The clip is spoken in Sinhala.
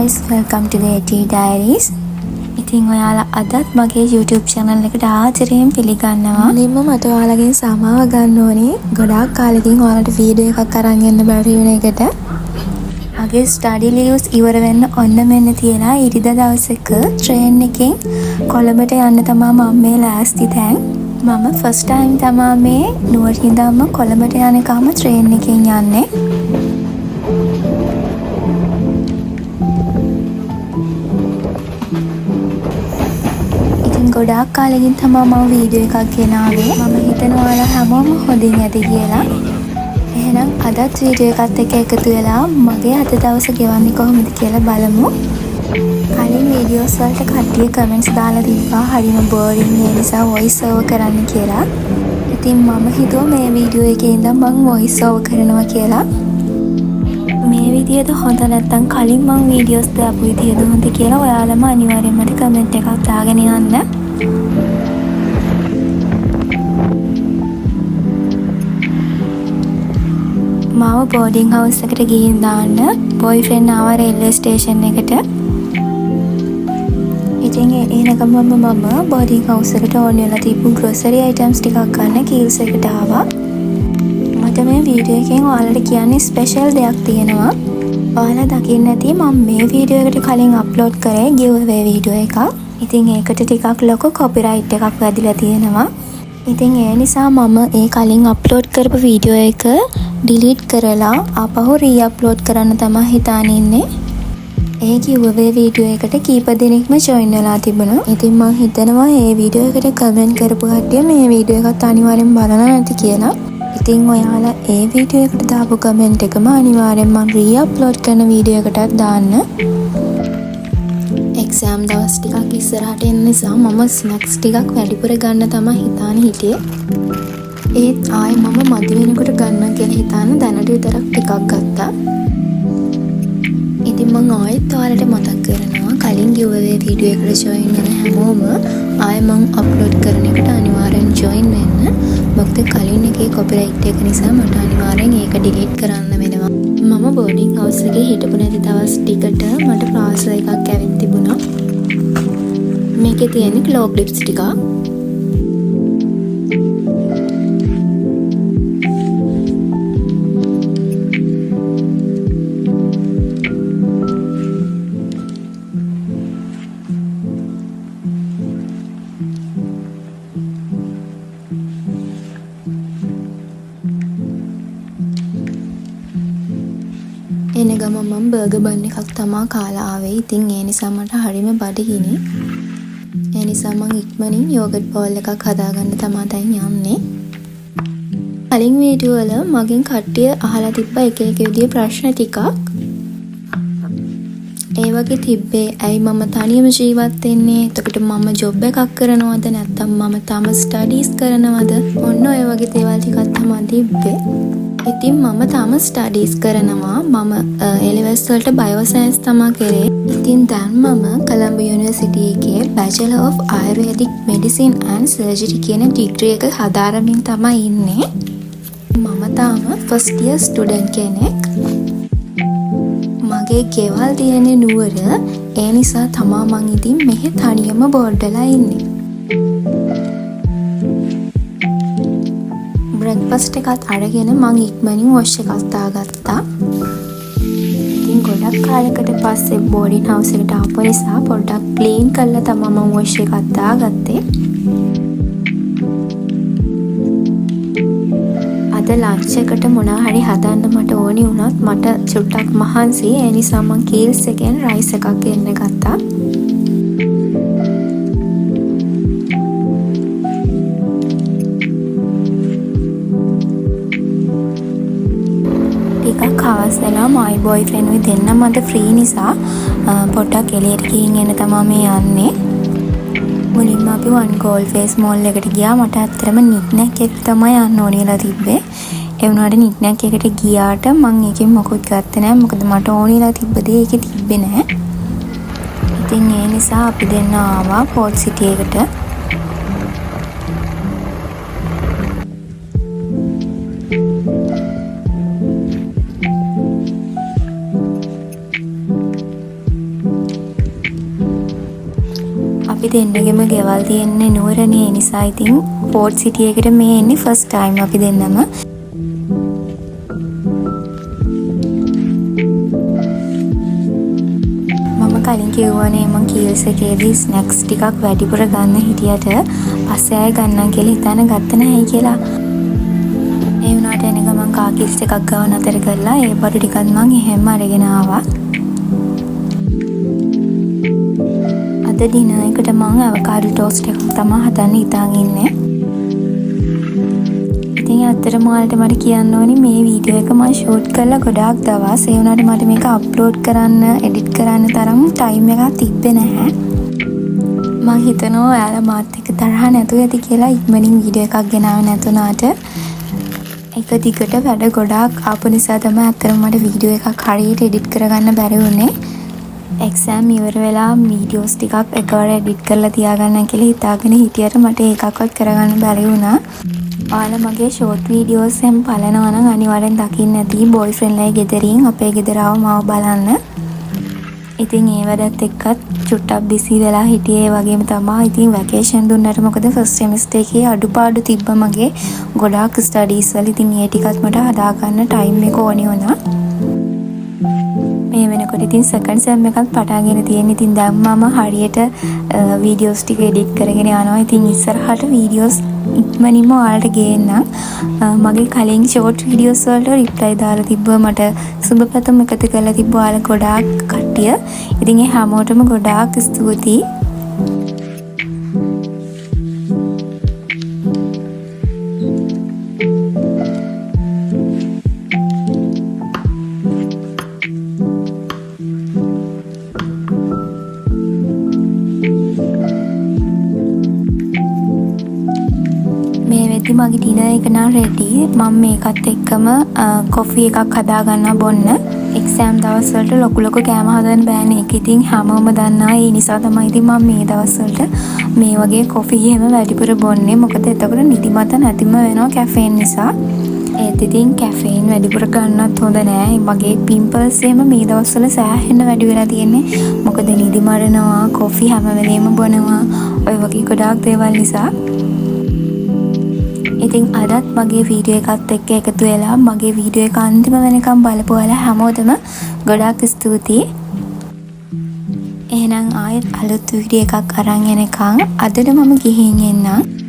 guys, welcome to the AT Diaries. ඉතින් ඔයාලා අදත් මගේ YouTube channel එකට ආදරයෙන් පිළිගන්නවා. මුලින්ම මට ඔයාලගෙන් සමාව ගන්න ඕනේ. ගොඩාක් කාලෙකින් ඔයාලට වීඩියෝ එකක් අරන් එන්න බැරි වුණ එකට. මගේ study leaves ඉවර වෙන්න ඔන්න මෙන්න තියලා ඉරිදා දවසක train එකෙන් කොළඹට යන්න තමයි මම මේ ලෑස්ති දැන්. මම first time තමයි මේ නුවර ඉඳන්ම කොළඹට යනකම train එකෙන් යන්නේ. ගොඩාක් කාලෙකින් තමයි මම වීඩියෝ එකක් ගෙනාවේ. මම හිතනවා ඔයාලා හැමෝම හොඳින් ඇති කියලා. එහෙනම් අදත් වීඩියෝ එකත් එක්ක එකතු වෙලා මගේ අද දවස ගෙවන්නේ කොහොමද කියලා බලමු. කලින් වීඩියෝස් වලට කට්ටිය කමෙන්ට්ස් දාලා තිබ්බා හරිම බෝරින් ඒ නිසා වොයිස් ඕවර් කරන්න කියලා. ඉතින් මම හිතුවා මේ වීඩියෝ එකේ ඉඳන් මම වොයිස් ඕවර් කරනවා කියලා. මේ විදියට හොඳ නැත්නම් කලින් මම වීඩියෝස් දාපු විදියට හොඳ කියලා ඔයාලම අනිවාර්යෙන්ම මට කමෙන්ට් එකක් දාගෙන යන්න. මාව බෝඩින් හවුස් එකට ගිහින් දාන්න බොයිෆ්‍රෙන්ඩ් ආව රේල්වේ ස්ටේෂන් එකට. ඉතින් එනකම් මම බෝඩින් හවුස් එකට ඕන වෙලා තිබ්බු ග්‍රොසරි අයිටම්ස් ටිකක් ගන්න කීල්ස් එකට ආවා. මට මේ වීඩියෝ එකෙන් ඔයාලට කියන්නේ ස්පෙෂල් දෙයක් තියෙනවා. ඔයාලා දකින්න ඇති මම මේ වීඩියෝ එකට කලින් අප්ලෝඩ් කරේ giveaway වීඩියෝ එකක්. ඉතින් ඒකට ටිකක් ලොකු කොපිරයිට් එකක් වැදිලා තියෙනවා. ඉතින් ඒ නිසා මම ඒ කලින් අප්ලෝඩ් කරපු වීඩියෝ එක ඩිලීට් කරලා ආපහු රීඅප්ලෝඩ් කරන්න තමයි හිතාන ඉන්නේ. ඒ giveaway වීඩියෝ එකට කීප දෙනෙක්ම ජොයින් වෙලා තිබුණා. ඉතින් මම හිතනවා මේ වීඩියෝ එකට කමෙන්ට් කරපු කට්ටිය මේ වීඩියෝ එකත් අනිවාර්යෙන් බලන්න නැති කියලා. ඉතින් ඔයාලා ඒ වීඩියෝ එකට දාපු කමෙන්ට් එකම අනිවාර්යෙන් මම රීඅප්ලෝඩ් කරන වීඩියෝ එකටත් දාන්න. එක්සෑම් දවස් ටිකක් ඉස්සරහට එන නිසා මම ස්නැක්ස් ටිකක් වැඩිපුර ගන්න තමයි හිතාන හිටියේ. ඒත් ආයේ මම මදි වෙනකොට ගන්න කියලා හිතාන දැනට විතරක් ටිකක් ගත්තා. ඉතින් මම ආයෙත් ඔයාලට මතක් කරනවා කලින් giveaway වීඩියෝ එකට join වෙන හැමෝම ආයෙ මම අප්ලෝඩ් කරන එකට අනිවාර්යෙන් join වෙන්න. මොකද කලින් එකේ copyright එක නිසා මට අනිවාර්යෙන් ඒක delete කරන්න වෙනවා. මම බෝඩින් හවුස් එකේ හිටපු නැති දවස් ටිකට මට පාර්සල් එකක් ඇවිත් තිබුණා. මේකේ තියෙන glow clips ටික. එන ගම මම බර්ගර් බන් එකක් තමා කාලා ආවේ. ඉතින් ඒ නිසා මට හරිම බඩගිනි. ඒ නිසා මම ඉක්මනින් යෝගට් බෝල් එකක් හදාගන්න තමා දැන් යන්නේ. කලින් වීඩියෝ වල මගෙන් කට්ටිය අහලා තිබ්බ එක එක විදිහේ ප්‍රශ්න ටිකක්. ඒ වගේ තිබ්බේ ඇයි මම තනියම ජීවත් වෙන්නේ? එතකොට මම ජොබ් එකක් කරනවද නැත්නම් මම තම ස්ටඩීස් කරනවද? ඔන්න ඔය වගේ දේවල් ටිකක් තමයි තිබ්බේ. ඉතින් මම තාම ස්ටඩීස් කරනවා. මම A-levels වලට බයෝසයන්ස් තමයි කරේ. ඉතින් දැන් මම කොළඹ යුනිවර්සිටි එකේ Bachelor of Ayurvedic Medicine and Surgery කියන ඩිග්‍රී එක හදාරමින් තමයි ඉන්නේ. මම තාම first year student කෙනෙක්. මගේ ගෙවල් තියෙන්නේ නුවර. ඒ නිසා තමයි මං ඉතින් මෙහෙ තනියම බෝඩ් වෙලා ඉන්නේ. බ්‍රෙක්ෆාස්ට් එකත් අරගෙන මං ඉක්මනින් වොෂ් එකක් දාගත්තා. ඉතින් ගොඩක් කාලයකට පස්සේ බෝඩින් හවුස් එකට ආපු නිසා පොඩ්ඩක් ක්ලීන් කරලා තමයි මම වොෂ් එකක් දාගත්තේ. අද ලන්ච් එකට මොනවා හරි හදන්න මට ඕනි වුණත් මට චුට්ටක් මහන්සි. ඒ නිසා මං කීල්ස් එකෙන් රයිස් එකක් ගෙන්න ගත්තා. හවස් වෙලා මයි බොයිෆ්‍රෙන්ඩ් with දෙන්නම අද ෆ්‍රී නිසා පොඩ්ඩක් එළියට ගිහින් එන්න තමයි මේ යන්නේ. මුලින්ම අපි වන් ගෝල්ඩ් ෆේස් මෝල් එකට ගියා. මට ඇත්තටම නික්නැක් එක තමයි යන්න ඕනෙලා තිබ්බේ. ඒ වුණාට නික්නැක් එකට ගියාට මම ඒකෙන් මොකුත් ගත්තේ නැහැ. මොකද මට ඕනෙලා තිබ්බ දේ ඒකේ තිබ්බේ නැහැ. ඉතින් ඒ නිසා අපි දෙන්න ආවා පෝට් සිටි එකට. අපි දෙන්නගෙම ගෙවල් තියෙන්නේ නුවරනේ නිසා ඉතින් පෝට් සිටි එකට මේ එන්නේ ෆස්ට් ටයිම් අපි දෙන්නම. මම කලින් කිව්වනේ මම කීල්ස් එකේදී ස්නැක්ස් ටිකක් වැඩිපුර ගන්න හිටියට පස්සේ ආයෙ ගන්නම් කියලා හිතාන ගත්ත නැහැ කියලා. ඒ වුණාට එන ගමන් කාකිල්ස් එකක් ගාව නතර කරලා ඒ බඩු ටිකත් මං එහෙම අරගෙන ආවා. අද ඩිනර් එකට මං අවකාඩෝ ටෝස්ට් එකක් තමයි හදන්න හිතාගෙන ඉන්නේ. ඉතින් අතරම ඔයාලට මට කියන්න ඕනි මේ වීඩියෝ එක මම ෂූට් කරලා ගොඩාක් දවස් ඒ වුණාට මට මේක අප්ලෝඩ් කරන්න එඩිට් කරන්න තරම් ටයිම් එකක් තිබ්බේ නැහැ. මම හිතනවා ඔයාලා මාත් එක්ක තරහ නැතුව ඇති කියලා ඉක්මනින් වීඩියෝ එකක් ගෙනාවේ නැතුණාට එක දිගට වැඩ ගොඩාක් ආපු නිසා තමයි අතරම මට වීඩියෝ එකක් හරියට එඩිට් කරගන්න බැරි වුණේ. එක්සෑම් ඉවර වෙලා වීඩියෝස් ටිකක් එකවර එඩිට් කරලා තියාගන්න කියලා හිතාගෙන හිටියට මට ඒකක්වත් කරගන්න බැරි වුණා. ඔයාලා මගේ ෂෝට් වීඩියෝස් එහෙම බලනවා නම් අනිවාර්යෙන් දකින්න ඇති බොයිෆ්‍රෙන්ඩ්ලයි ගෙදරින් අපේ ගෙදර ආව මාව බලන්න. ඉතින් ඒ වැඩත් එක්කත් චුට්ටක් බිසි වෙලා හිටියේ වගේම තමයි. ඉතින් වැකේෂන් දුන්නට මොකද ෆස්ට් සෙමිස්ටර් එකේ අඩුපාඩු තිබ්බ මගේ ගොඩාක් ස්ටඩීස් වල. ඉතින් ඒ ටිකත් මට හදාගන්න ටයිම් එක ඕනි වුණා. මේ වෙනකොට ඉතින් සෙකන්ඩ් සෙම් එකත් පටන්ගෙන තියෙන. ඉතින් දැන් මම හරියට වීඩියෝස් ටික එඩිට් කරගෙන යනවා. ඉතින් ඉස්සරහට වීඩියෝස් ඉක්මනින්ම ඔයාලට ගේන්නම්. මගේ කලින් ෂෝට් වීඩියෝස් වලට රිප්ලයි දාලා තිබ්බා. මට සුබපැතුම් එකතු කරලා තිබ්බා ඔයාලා ගොඩාක් කට්ටිය. ඉතින් ඒ හැමෝටම ගොඩාක් ස්තුතියි. මගේ ඩිනර් එක නම් රෙඩි. මම මේකත් එක්කම කොෆි එකක් හදාගන්න බොන්න. එක්සෑම් දවස්වලට ලොකු ලොකු කෑම හදන්න බෑනේ. ඒක ඉතින් හැමෝම දන්නා. ඒ නිසා තමයි ඉතින් මම මේ දවස්වලට මේ වගේ කොෆි එහෙම වැඩිපුර බොන්නේ. මොකද එතකොට නිදිමත නැතිම වෙනවා කැෆේන් නිසා. ඒත් ඉතින් කැෆේන් වැඩිපුර ගන්නත් හොඳ නෑ. මගේ පිම්පල්ස් එහෙම මේ දවස්වල සෑහෙන්න වැඩි වෙලා තියෙන්නේ. මොකද නිදි මරනවා, කොෆි හැම වෙලේම බොනවා. ඔය වගේ ගොඩාක් දේවල් නිසා. ඉතින් අදත් මගේ වීඩියෝ එකත් එක්ක එකතු වෙලා මගේ වීඩියෝ එක අන්තිම වෙනකම් බලපු ඔයාලා හැමෝටම ගොඩාක් ස්තුතියි. එහෙනම් ආයෙත් අලුත් වීඩියෝ එකක් අරන් එනකම් අදට මම ගිහින් එන්නම්.